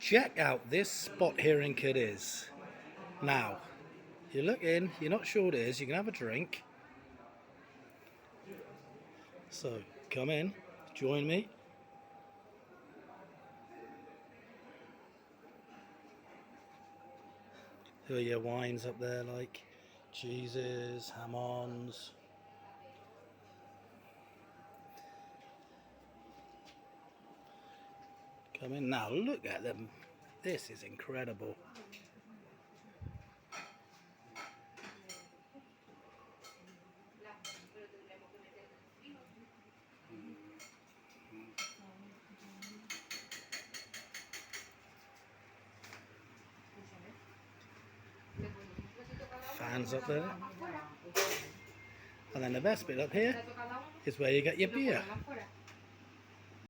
Check out this spot here in Cadiz. Now, you look in, you're not sure what it is, you can have a drink. So, come in, join me. Here are your wines up there, like cheeses, ham-ons. Come in now, look at them. This is incredible. Fans up there. And then the best bit up here is where you get your beer.